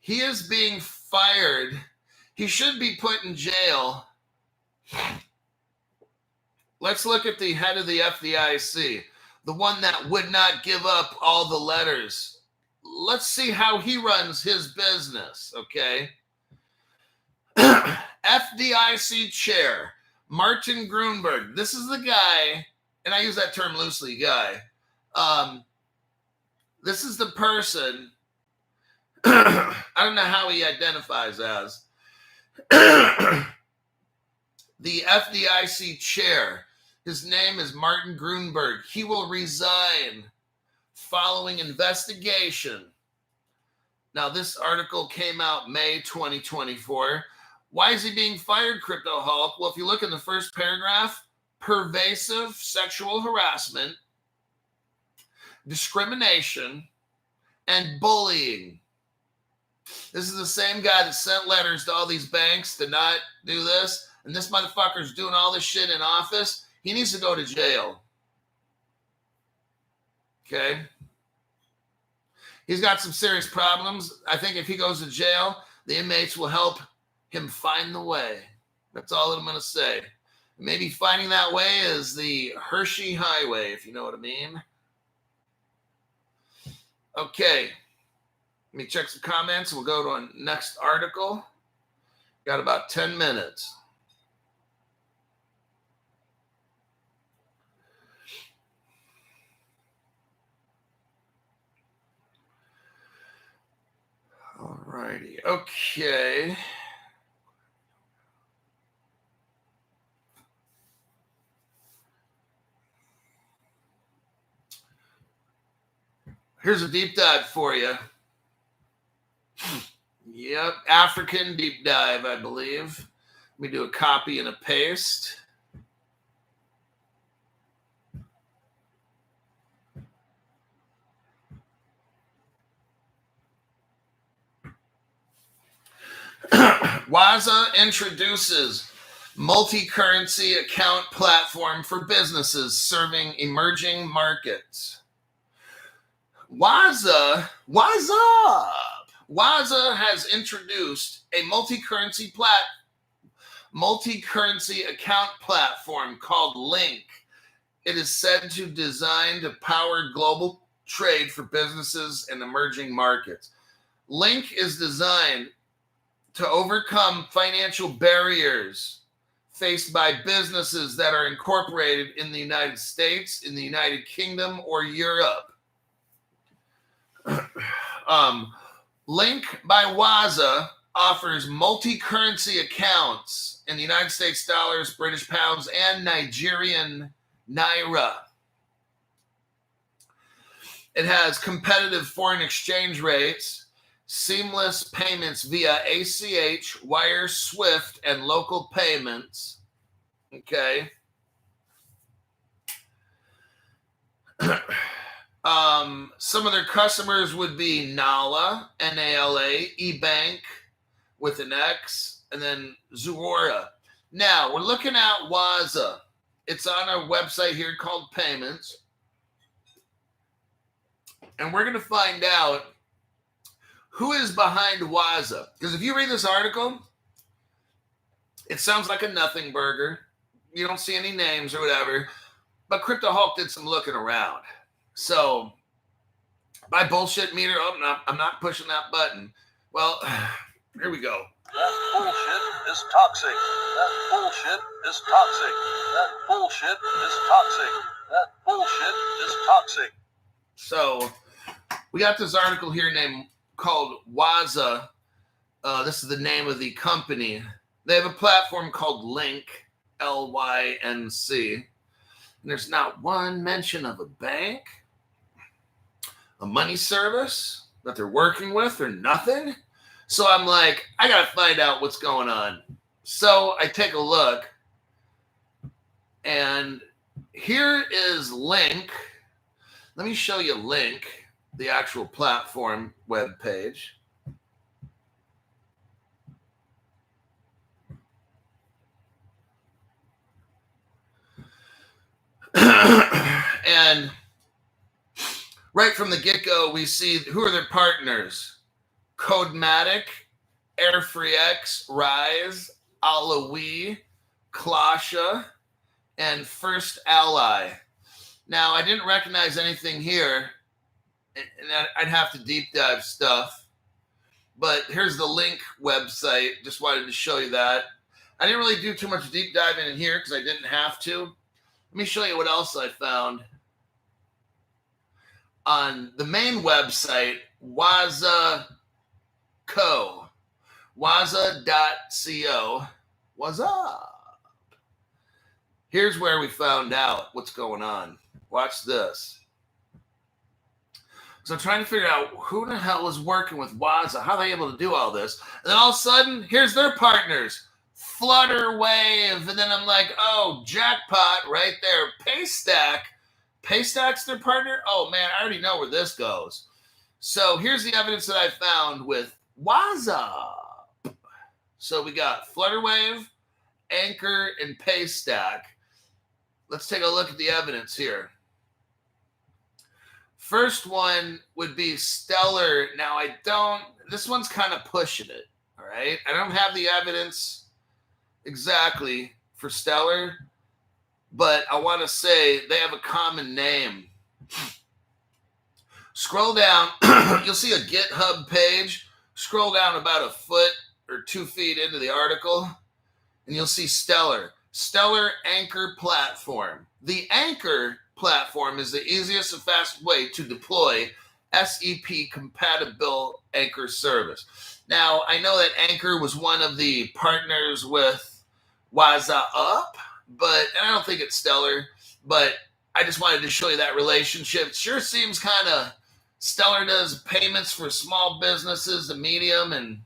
He is being fired. He should be put in jail. Let's look at the head of the FDIC, the one that would not give up all the letters. Let's see how he runs his business, okay? FDIC chair, Martin Grunberg. This is the guy, and I use that term loosely, guy. This is the person, I don't know how he identifies as, the FDIC chair. His name is Martin Grunberg. He will resign following investigation. Now, this article came out May 2024. Why is he being fired, Crypto Hulk? Well, if you look in the first paragraph, pervasive sexual harassment, discrimination, and bullying. This is the same guy that sent letters to all these banks to not do this, and this motherfucker's doing all this shit in office. He needs to go to jail. Okay? He's got some serious problems. I think if he goes to jail, the inmates will help him find the way. That's all that I'm going to say. Maybe finding that way is the Hershey Highway, if you know what I mean. Okay. Let me check some comments. We'll go to our next article. Got about 10 minutes. All righty. Okay. Here's a deep dive for you. Yep, African deep dive, I believe. Let me do a copy and a paste. Waza introduces multi-currency account platform for businesses serving emerging markets. Waza has introduced a multi-currency account platform called Link. It is said to design to power global trade for businesses in emerging markets. Link is designed to overcome financial barriers faced by businesses that are incorporated in the United States, in the United Kingdom, or Europe. Link by Waza offers multi-currency accounts in the United States dollars, British pounds, and Nigerian naira. It has competitive foreign exchange rates, seamless payments via ACH, wire, SWIFT, and local payments. Okay. Some of their customers would be Nala, N-A-L-A, eBank with an X, and then Zurora. Now, we're looking at Waza. It's on a website here called Payments. And we're going to find out who is behind Waza. Because if you read this article, it sounds like a nothing burger. You don't see any names or whatever. But Crypto Hulk did some looking around. So, my bullshit meter, I'm not pushing that button. Well, here we go. That bullshit is toxic. That bullshit is toxic. That bullshit is toxic. That bullshit is toxic. So, we got this article here called Waza. This is the name of the company. They have a platform called Lync, L-Y-N-C. And there's not one mention of a bank, a money service that they're working with, or nothing. So I'm like, I got to find out what's going on. So I take a look, and here is Lync. Let me show you Lync, the actual platform web page. And right from the get-go, we see who are their partners. Codematic, AirFreeX, Rise, Alawi, Clasha, and First Ally. Now, I didn't recognize anything here, and I'd have to deep dive stuff. But here's the Lync website. Just wanted to show you that. I didn't really do too much deep diving in here because I didn't have to. Let me show you what else I found. On the main website, Waza.co. Waza.co. What's up? Here's where we found out what's going on. Watch this. So I'm trying to figure out who the hell is working with Waza. How are they able to do all this? And then all of a sudden, here's their partners. Flutterwave, and then I'm like, oh, jackpot right there. Paystack. Paystack's their partner? Oh, man, I already know where this goes. So here's the evidence that I found with Waza. So we got Flutterwave, Anchor, and Paystack. Let's take a look at the evidence here. First one would be Stellar. Now, this one's kind of pushing it, all right? I don't have the evidence exactly for Stellar, but I want to say they have a common name. Scroll down, you'll see a GitHub page. Scroll down about a foot or 2 feet into the article, and you'll see Stellar. Stellar Anchor Platform. The Anchor platform is the easiest and fastest way to deploy SEP compatible Anchor service. Now, I know that Anchor was one of the partners with Waza Up, and I don't think it's Stellar, but I just wanted to show you that relationship. It sure seems kind of Stellar does payments for small businesses, the medium, and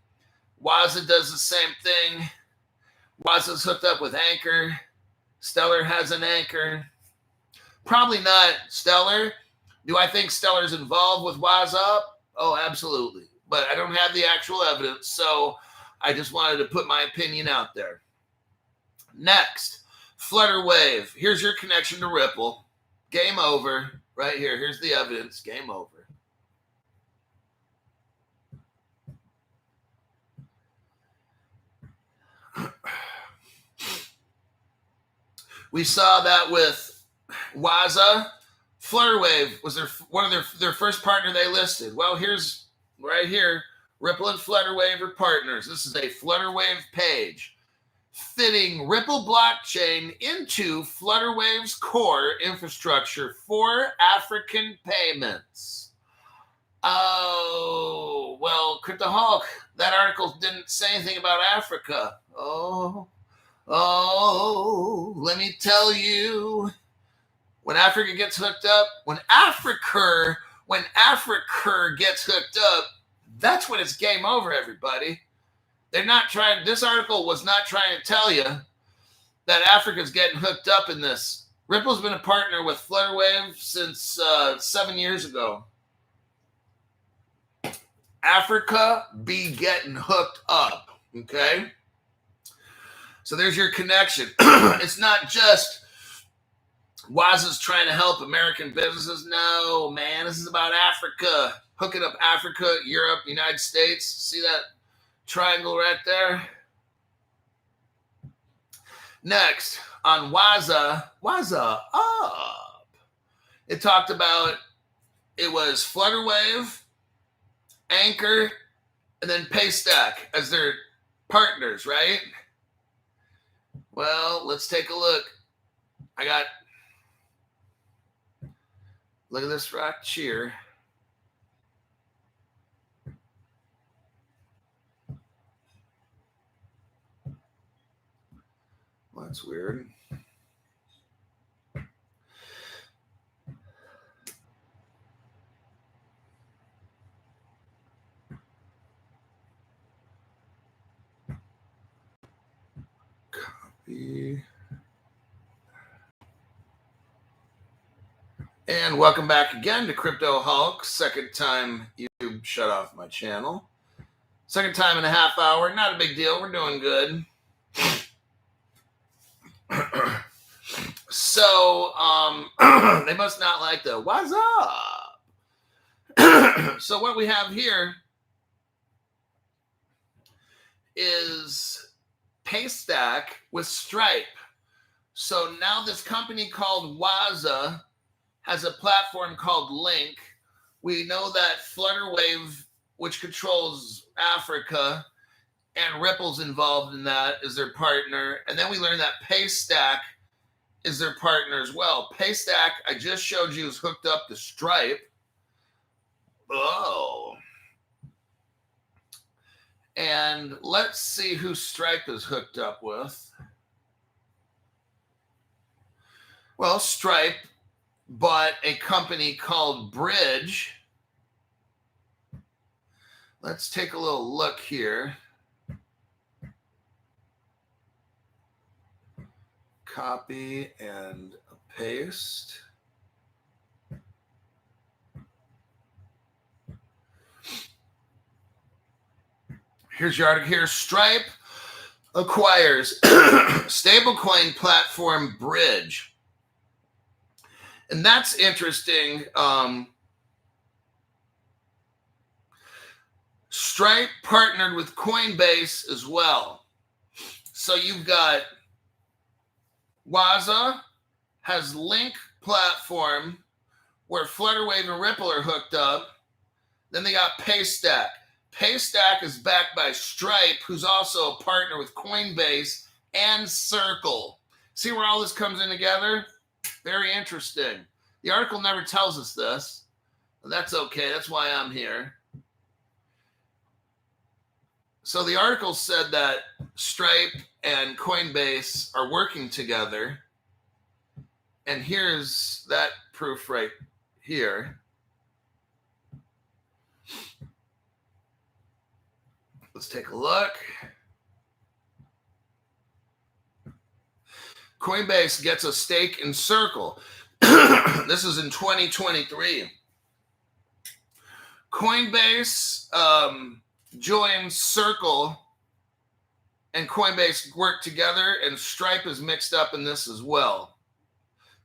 Waza does the same thing. Waza's hooked up with Anchor. Stellar has an Anchor. Probably not Stellar. Do I think Stellar's involved with Waza Up? Oh, absolutely. But I don't have the actual evidence, so I just wanted to put my opinion out there. Next, Flutterwave. Here's your connection to Ripple. Game over. Right here. Here's the evidence. Game over. We saw that with Waza. Flutterwave was one of their first partner they listed. Well, here's right here. Ripple and Flutterwave are partners. This is a Flutterwave page fitting Ripple blockchain into Flutterwave's core infrastructure for African payments. Oh, well, Crypto Hulk, that article didn't say anything about Africa. Oh, let me tell you, when Africa gets hooked up, when Africa gets hooked up, that's when it's game over, everybody. This article was not trying to tell you that Africa's getting hooked up in this Ripple's been a partner with Flutterwave since 7 years ago. Africa be getting hooked up, okay? So there's your connection. It's not just Waza's trying to help American businesses. No, man, this is about Africa. Hooking up Africa, Europe, United States. See that triangle right there? Next, on Waza up. It talked about, it was Flutterwave, Anchor, and then Paystack as their partners, right? Well, let's take a look. Look at this right here. Well, that's weird. Copy. And welcome back again to Crypto Hulk. Second time YouTube shut off my channel. Second time in a half hour. Not a big deal. We're doing good. So, they must not like the what's up. So what we have here is Paystack with Stripe. So now this company called Waza has a platform called Link. We know that Flutterwave, which controls Africa, and Ripple's involved in that, is their partner. And then we learned that Paystack is their partner as well. Paystack, I just showed you, is hooked up to Stripe. Oh. And let's see who Stripe is hooked up with. Well, Stripe bought a company called Bridge. Let's take a little look here. Copy and paste. Here's your article here. Stripe acquires stablecoin platform Bridge. And that's interesting. Stripe partnered with Coinbase as well. So you've got Waza has Link platform where Flutterwave and Ripple are hooked up. Then they got Paystack. Paystack is backed by Stripe, who's also a partner with Coinbase and Circle. See where all this comes in together? Very interesting. The article never tells us this. That's okay. That's why I'm here. So the article said that Stripe and Coinbase are working together. And here's that proof right here. Let's take a look. Coinbase gets a stake in Circle. This is in 2023. Coinbase joins Circle and Coinbase work together, and Stripe is mixed up in this as well.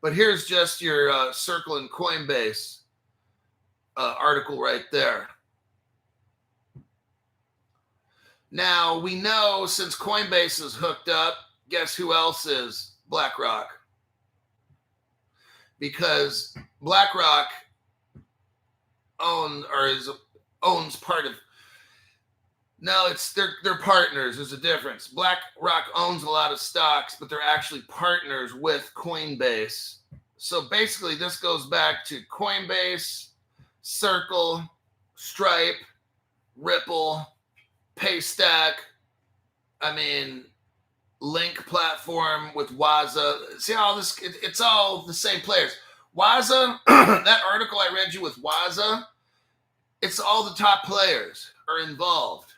But here's just your Circle and Coinbase article right there. Now, we know since Coinbase is hooked up, guess who else is? BlackRock. Because BlackRock owns part of. No, it's they're partners. There's a difference. BlackRock owns a lot of stocks, but they're actually partners with Coinbase. So basically, this goes back to Coinbase, Circle, Stripe, Ripple, Paystack. I mean, Link platform with Waza. See all this? It's all the same players. Waza, that article I read you with Waza, it's all the top players are involved.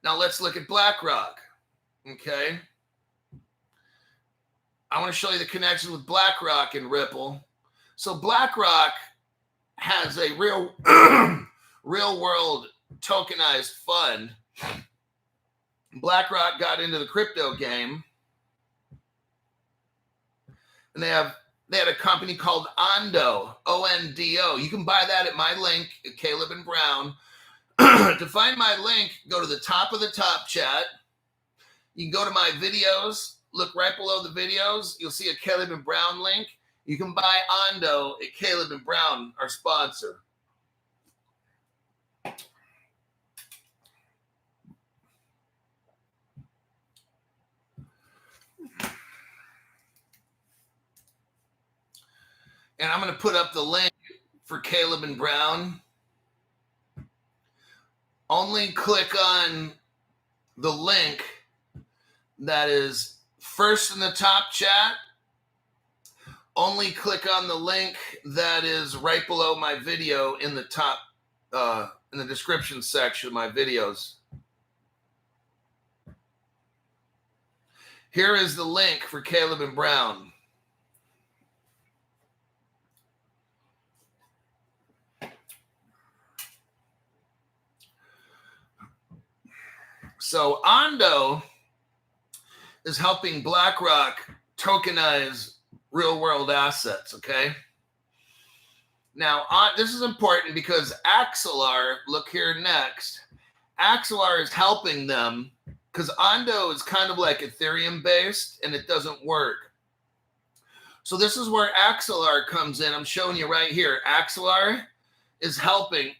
Now let's look at BlackRock. Okay. I want to show you the connection with BlackRock and Ripple. So BlackRock has a real world tokenized fund. BlackRock got into the crypto game, and they had a company called Ondo, O-N-D-O. You can buy that at my link at Caleb and Brown. To find my link, go to the top of the top chat. You can go to my videos, look right below the videos. You'll see a Caleb and Brown link. You can buy Ondo at Caleb and Brown, our sponsor. And I'm going to put up the link for Caleb and Brown. Only click on the link that is first in the top chat. Only click on the link that is right below my video in the top, in the description section of my videos. Here is the link for Caleb and Brown. So Ondo is helping BlackRock tokenize real world assets, okay? Now, this is important because Axelar, look here next, Axelar is helping them because Ondo is kind of like Ethereum based and it doesn't work. So this is where Axelar comes in. I'm showing you right here. Axelar is helping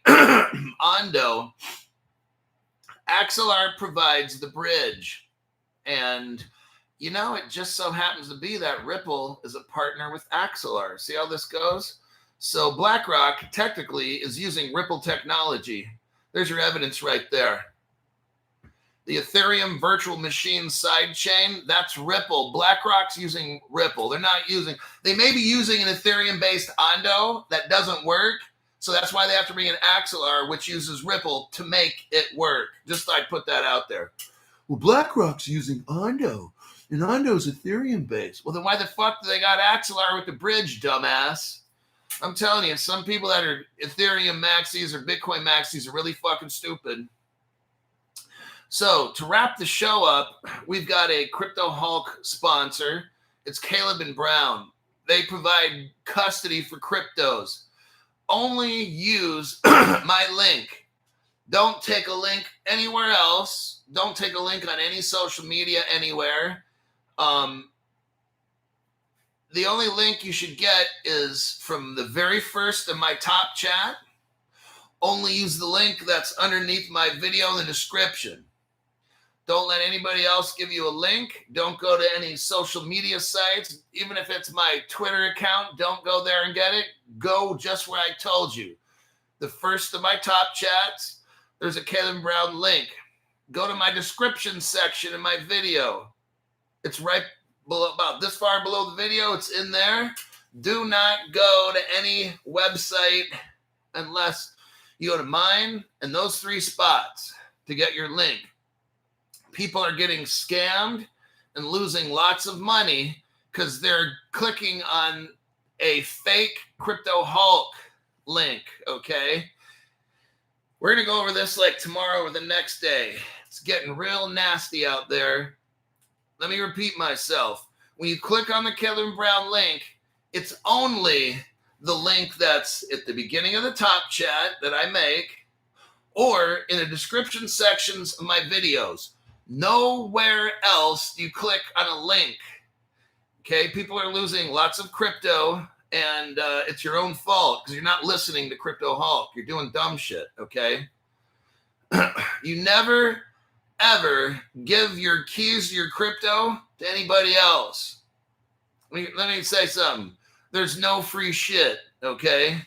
Ondo. Axelar provides the bridge, and you know, it just so happens to be that Ripple is a partner with Axelar. See how this goes? So BlackRock technically is using Ripple technology. There's your evidence right there. The Ethereum virtual machine sidechain, that's Ripple. BlackRock's using Ripple. They're not using, they may be using an Ethereum-based Ondo that doesn't work. So that's why they have to bring in Axelar, which uses Ripple to make it work. Just thought I'd put that out there. Well, BlackRock's using Ondo, and Ondo's Ethereum-based. Well, then why the fuck do they got Axelar with the bridge, dumbass? I'm telling you, some people that are Ethereum maxis or Bitcoin maxis are really fucking stupid. So to wrap the show up, we've got a Crypto Hulk sponsor. It's Caleb and Brown. They provide custody for cryptos. Only use my link. Don't take a link anywhere else. Don't take a link on any social media anywhere. The only link you should get is from the very first of my top chat. Only use the link that's underneath my video in the description. Don't let anybody else give you a link. Don't go to any social media sites. Even if it's my Twitter account, don't go there and get it. Go just where I told you. The first of my top chats, there's a Caleb Brown link. Go to my description section in my video. It's right below, about this far below the video. It's in there. Do not go to any website unless you go to mine and those 3 spots to get your link. People are getting scammed and losing lots of money because they're clicking on a fake Crypto Hulk link, okay? We're going to go over this like tomorrow or the next day. It's getting real nasty out there. Let me repeat myself. When you click on the Caleb Brown link, it's only the link that's at the beginning of the top chat that I make or in the description sections of my videos. Nowhere else do you click on a link. Okay, people are losing lots of crypto, and it's your own fault because you're not listening to Crypto Hulk. You're doing dumb shit, okay? You never, ever give your keys to your crypto to anybody else. Let me say something. There's no free shit, okay?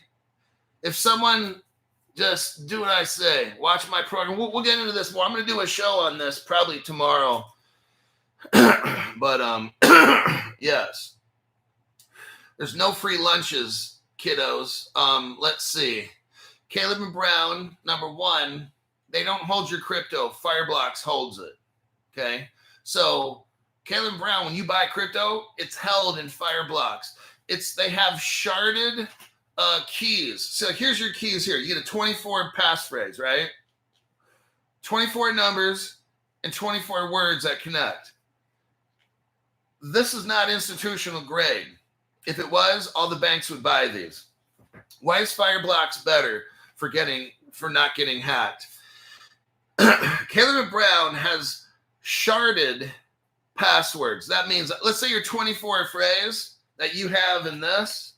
If someone... Just do what I say. Watch my program. We'll get into this more. I'm going to do a show on this probably tomorrow. But, yes. There's no free lunches, kiddos. Let's see. Caleb and Brown, number 1, they don't hold your crypto. Fireblocks holds it. Okay? So Caleb Brown, when you buy crypto, it's held in Fireblocks. They have sharded keys. So here's your keys here. You get a 24 passphrase, right? 24 numbers and 24 words that connect. This is not institutional grade. If it was, all the banks would buy these. Why is Fireblocks better for not getting hacked? Caleb Brown has sharded passwords. That means, let's say your 24 phrase that you have in this,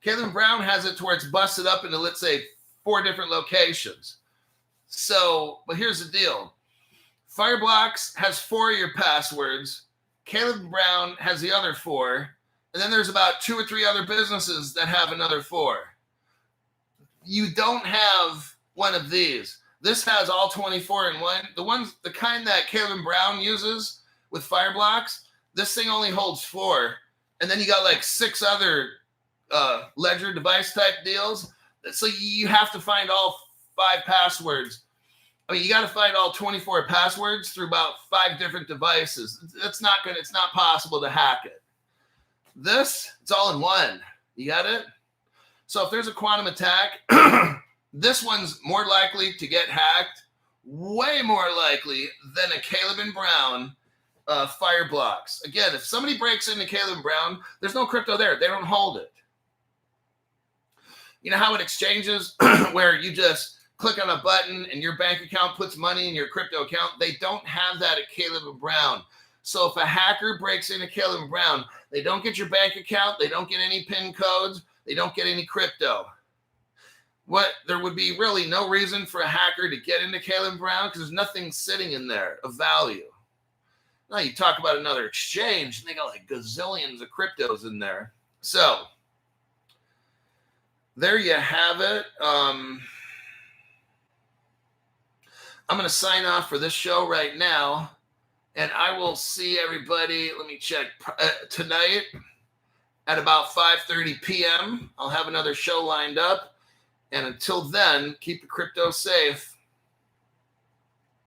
Caleb Brown has it to where it's busted up into, let's say, 4 different locations. So, but here's the deal. Fireblocks has 4 of your passwords. Caleb Brown has the other 4. And then there's about 2 or 3 other businesses that have another 4. You don't have one of these. This has all 24 in one. The kind that Caleb Brown uses with Fireblocks, this thing only holds 4. And then you got like 6 other ledger device type deals. So you have to find all 5 passwords. I mean, you got to find all 24 passwords through about 5 different devices. It's not possible to hack it. This, it's all in one. You got it? So if there's a quantum attack, this one's more likely to get hacked, way more likely than a Caleb and Brown Fireblocks. Again, if somebody breaks into Caleb and Brown, there's no crypto there. They don't hold it. You know how it exchanges where you just click on a button and your bank account puts money in your crypto account? They don't have that at Caleb and Brown. So if a hacker breaks into Caleb and Brown, they don't get your bank account. They don't get any PIN codes. They don't get any crypto. There would be really no reason for a hacker to get into Caleb Brown because there's nothing sitting in there of value. Now you talk about another exchange, and they got like gazillions of cryptos in there. So there you have it. I'm going to sign off for this show right now, and I will see everybody. Let me check tonight at about 5:30 p.m. I'll have another show lined up. And until then, keep the crypto safe.